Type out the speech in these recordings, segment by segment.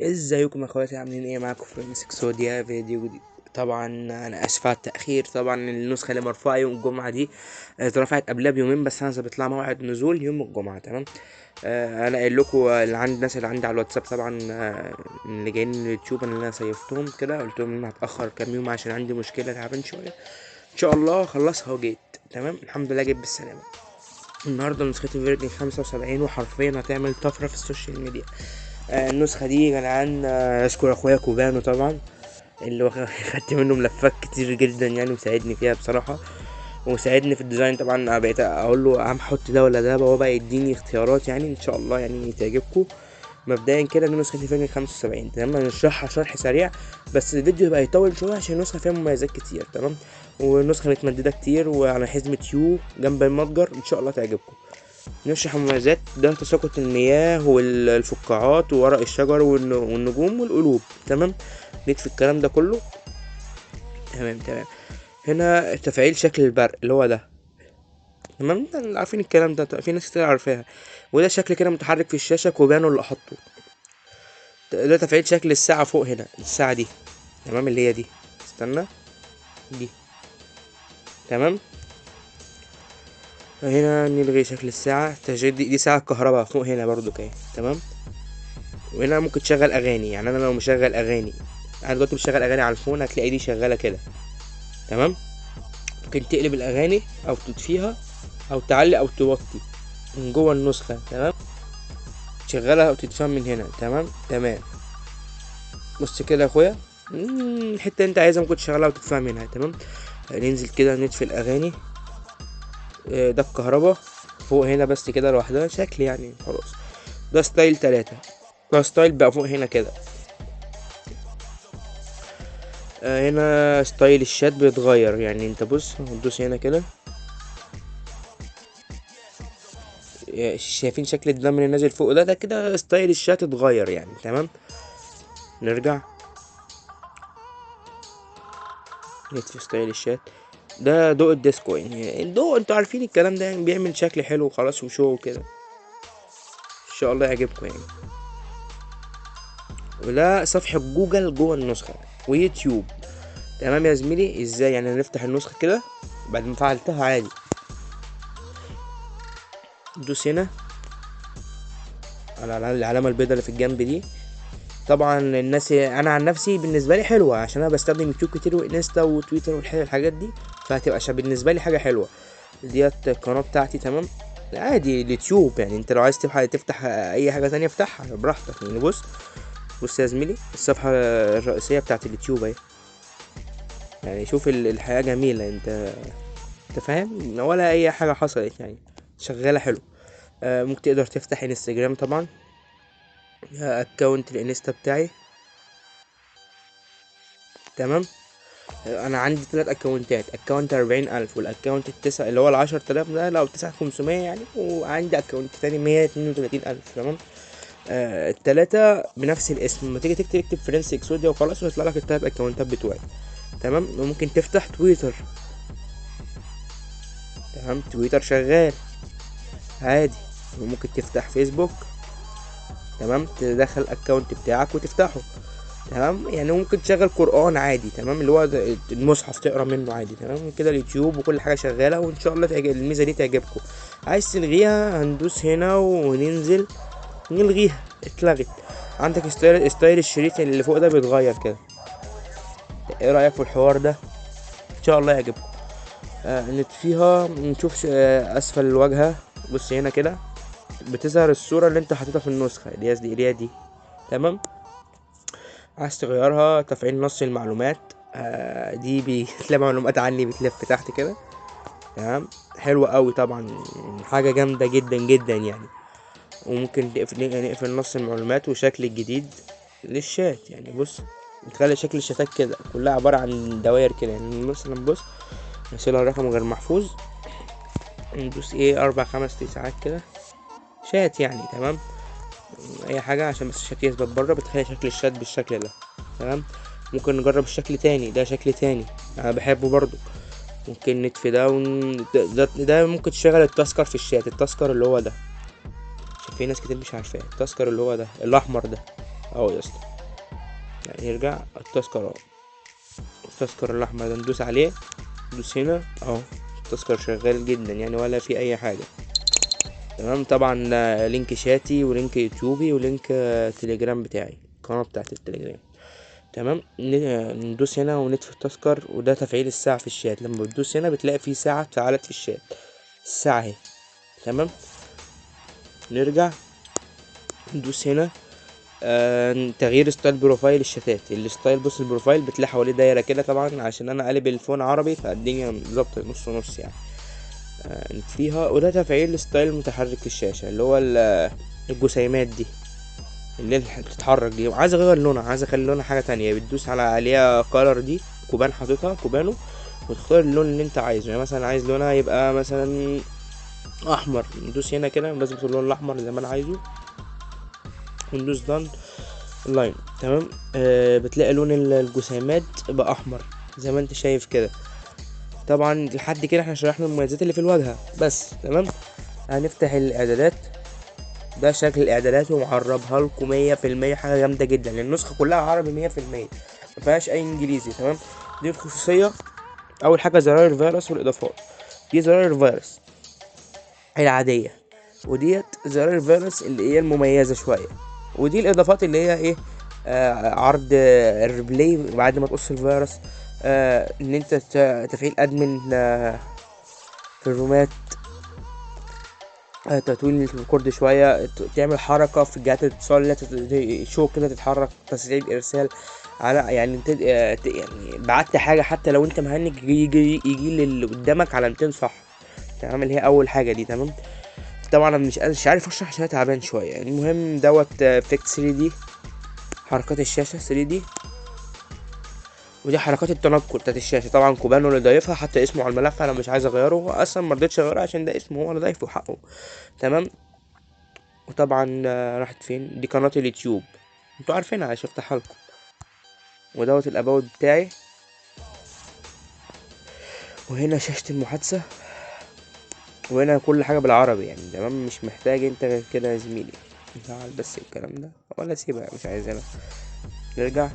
ازيكم يا اخواتي، عاملين ايه؟ معاكم فرنسك سوديا فيديو جديد. طبعا انا اسف على التاخير. طبعا النسخه اللي مرفوعه يوم الجمعه دي اترفعت قبلها بيومين، بس انا ظابط لها موعد نزول يوم الجمعه. تمام. انا قايل لكم اللي عند الناس اللي عندي على الواتساب طبعا، اللي جايين من اليوتيوب، انا سيفتهم كده، قلت لهم ان انا هتاخر كام يوم عشان عندي مشكله، تعبان شويه. ان شاء الله خلصها وجيت تمام، الحمد لله جيت بالسلامه. النهارده نسختي فيرجن 75 وحرفيا هتعمل طفره في السوشيال ميديا. النسخة دي يا جدعان، اشكر اخويا كوبانو طبعا، اللي خدت منه ملفات كتير جدا يعني، مساعدني فيها بصراحة، ومساعدني في الديزاين. طبعا انا بقيت اقول له اهم حط ده ولا ده، هو بقى يديني اختيارات يعني، ان شاء الله يعني تعجبكم. مبدئيا كده دي نسخة فيرجن 75 تمام، هنشرحها شرح سريع، بس الفيديو يبقى يطول شوية عشان النسخة فيها مميزات كتير. تمام، والنسخة متمددة كتير وعلى حزمة يو جنب المتجر، ان شاء الله تعجبكم. نشرح المميزات. ده تساقط المياه والفقاعات وورق الشجر والنجوم والقلوب. تمام، ليك في الكلام ده كله. تمام. هنا تفعيل شكل البرق اللي هو ده. تمام، ده عارفين الكلام ده، في ناس كتير عارفاها. وده شكل كده متحرك في الشاشة، كوبانو اللي حطه. ده تفعيل شكل الساعة فوق هنا، الساعة دي. تمام، اللي هي دي. استنى، دي. تمام. هنا نلغي شكل الساعة، تشغيل دي ساعة كهرباء فوق هنا برضو كده. تمام، وهنا ممكن تشغل اغاني، يعني انا لو مشغل اغاني، انا دلوقتي مشغل اغاني على الفون، هتلاقي دي شغاله كده. تمام، ممكن تقلب الاغاني او تطفيها او تعلي او توطي من جوه النسخه. تمام، تشغلها او تدفعها من هنا. تمام. بص كده يا اخويا، الحته اللي انت عايزها ممكن تشغلها وتدفعها منها. تمام، ننزل كده نطفي الاغاني. ده الكهرباء فوق هنا بس كده لوحدها شكل يعني، خلاص. ده ستايل 3. ده ستايل بقى فوق هنا كده. هنا ستايل الشات بيتغير، يعني انت بص هتدوس هنا كده، شايفين شكل الدم اللي نازل فوق ده كده ستايل الشات اتغير يعني. تمام، نرجع نطفي ستايل الشات. ده ضوء الديسكو، يعني الضوء انتوا عارفين الكلام ده، يعني بيعمل شكل حلو وخلاص وشو كده، ان شاء الله يعجبكم يعني. وده صفحة جوجل جوه النسخة ويوتيوب. تمام يا زميلي، ازاي يعني؟ نفتح النسخة كده بعد ما فعلتها عادي، دوس هنا على العلامة البيضاء اللي في الجنب دي. طبعا الناس، انا عن نفسي بالنسبه لي حلوه عشان انا بستخدم يوتيوب كتير وانستا وتويتر والحاجات دي، فهتبقى بالنسبه لي حاجه حلوه. ديت القناه بتاعتي. تمام، عادي اليوتيوب يعني، انت لو عايز تفتح اي حاجه تانية افتحها براحتك يعني. بص يا زميلي، الصفحه الرئيسيه بتاعت اليوتيوب اهي. يعني شوف الحياه جميله، انت فاهم، ولا اي حاجه حصلت يعني، شغاله حلو. ممكن تقدر تفتح انستجرام طبعا، اكونت الانستا بتاعي. تمام، انا عندي 3 اكونتات، اكونت 40,000 والاكونت التسعة اللي هو ال10,000 ده لو 9500 يعني، وعندي اكونت تاني 132,000. تمام، ال3 بنفس الاسم، لما تيجي تكتب فرنسي اكسوديا وخلاص، ويطلع لك ال3 اكونتات بتوعي. تمام، وممكن تفتح تويتر. تمام، تويتر شغال عادي. وممكن تفتح فيسبوك. تمام، تدخل الاكونت بتاعك وتفتحه. تمام، يعني ممكن تشغل قرآن عادي. تمام، اللي هو المصحف تقرا منه عادي. تمام كده، اليوتيوب وكل حاجه شغاله، وان شاء الله الميزه دي تعجبكم. عايز تلغيها هندوس هنا وننزل نلغيها، اتلغت. عندك ستايل الشريط اللي فوق ده بيتغير كده. ايه رايك في الحوار ده؟ ان شاء الله يعجبكم. نطفيها نشوف اسفل الواجهه. بص هنا كده بتظهر الصوره اللي انت حاططها في النسخه اللي هي دي. تمام، عايز تغيرها تفعيل نص المعلومات. دي بتلاقي معلومات عني بتلف تحت كده. تمام، حلوة قوي طبعا، حاجة جامدة جدا جدا يعني. وممكن نقفل نص المعلومات وشكل الجديد للشات. يعني بص، بتخلي شكل الشتات كده كلها عبارة عن دوائر كده، يعني مثلا بص، نسيلها رقم غير محفوظ، ندوس ايه 4 5 9 كده شات يعني. تمام، اي حاجة عشان بس الشات يثبت بره، بتخلي شكل الشات بالشكل ده. تمام، ممكن نجرب الشكل تاني، ده شكل تاني انا بحبه برضو. ممكن نطفي ده ده ممكن تشغل التاسكر في الشات. التاسكر اللي هو ده، عشان في ناس كتير مش عارفاه. التاسكر اللي هو ده الاحمر ده اهو يا اسطى، يعني يرجع التاسكر اهو. التاسكر الاحمر ده ندوس عليه، ندوس هنا اهو، التاسكر شغال جدا يعني ولا في اي حاجه. تمام. طبعا لينك شاتي ولينك يوتيوبي ولينك تليجرام بتاعي، القناه بتاعت التليجرام. تمام. ندوس هنا ونطفي التذكر، وده تفعيل الساعة في الشات. لما بتدوس هنا بتلاقي في ساعة اتفعلت في الشات، الساعة اهي. تمام. نرجع ندوس هنا تغيير ستايل بروفايل الشتات. الستايل، بص البروفايل بتلاقي حواليه دايرة كده، طبعا عشان انا قلب الفون عربي فالدنيا ظبط نص نص يعني. نطفيها. وده تفعيل ستايل متحرك الشاشة، اللي هو الجسيمات دي اللي بتتحرك دي، وعايز اغير لونها، عايز اخلي لونها حاجه تانية. بتدوس عليها كولر دي، كوبان حاططها كوبانو، وتختار اللون اللي انت عايزه. يعني مثلا عايز لونها يبقى مثلا احمر، ندوس هنا كده نظبط اللون الاحمر زي ما انا عايزه، وندوس دان لاين. تمام. بتلاقي لون الجسيمات بقى احمر زي ما انت شايف كده. طبعا لحد كده احنا شرحنا المميزات اللي في الواجهه بس. تمام. هنفتح الاعدادات. ده شكل الاعدادات ومعربها لكم 100%، حاجه جامده جدا لان النسخه كلها عربي 100%، مفيهاش اي انجليزي. تمام. دي الخصوصيه. اول حاجه زرار الفيروس والاضافات. دي زرار الفيروس العاديه، وديت زرار الفيروس اللي هي المميزه شويه، ودي الاضافات اللي هي ايه، عرض الريبلاي بعد ما تقص الفيروس، ان انت تفعيل ادمن في الرومات، تطويل الريكورد شوية، تعمل حركة في جهات الاتصال اللي شو كده تتحرك، تسريع الإرسال على يعني يعني بعت حاجة حتى لو انت مهنج يجي للي قدامك على 200 صح. تمام. اللي هي أول حاجة دي. تمام. طبعا أنا مش عارف أشرح عشان تعبان شوية. المهم دوت افكت 3D، حركات الشاشة 3D، ودي حركات التنقل بتاعت الشاشة. طبعا كوبانو اللي ضايفها حتى اسمه على الملف، أنا مش عايز أغيره أصلا، مرضتش أغيره عشان ده اسمه هو اللي ضايفه حقه. تمام. وطبعا راحت فين دي؟ قناة اليوتيوب، انتوا عارفينها عشان افتحها لكم. ودوت الاباوت بتاعي، وهنا شاشة المحادثة، وهنا كل حاجة بالعربي يعني. تمام. مش محتاج انت غير كده يا زميلي. نفعل بس الكلام ده ولا سيبها، مش عايزينها. نرجع.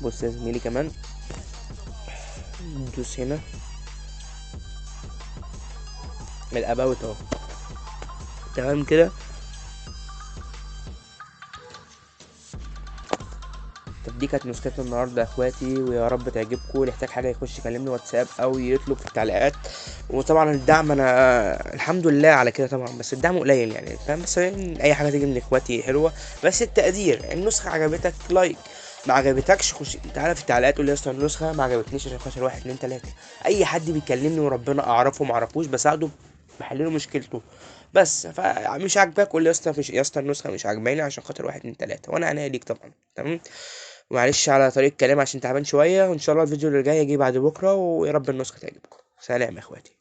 بص يا زميلي كمان، ندوس هنا الاباوت اهو. تمام كده. طب دي كانت نسختنا النهارده يا اخواتي، ويا رب تعجبكم. اللي يحتاج حاجه يخش يكلمني واتساب او يطلب في التعليقات. وطبعا الدعم انا الحمد لله على كده طبعا، بس الدعم قليل يعني فاهم. بس اي حاجه تيجي من اخواتي حلوه. بس التقدير، النسخه عجبتك لايك، ما عجبتكش خش تعالى في التعليقات قول لي يا اسطى النسخه ما عجبتنيش عشان خاطر واحد اتنين تلاته. اي حد بيكلمني وربنا اعرفه ما اعرفوش بساعده، بحلله مشكلته. بس فمش عاجباك قول لي يا اسطى، مش يا اسطى النسخه مش عاجباني عشان خاطر واحد اتنين تلاته، وانا عنيا ليك طبعا. تمام. ومعلش على طريقة كلام عشان تعبان شوية، وان شاء الله الفيديو اللي جاي يجي بعد بكرة، ويا رب النسخة تعجبكم. سلام يا اخواتي.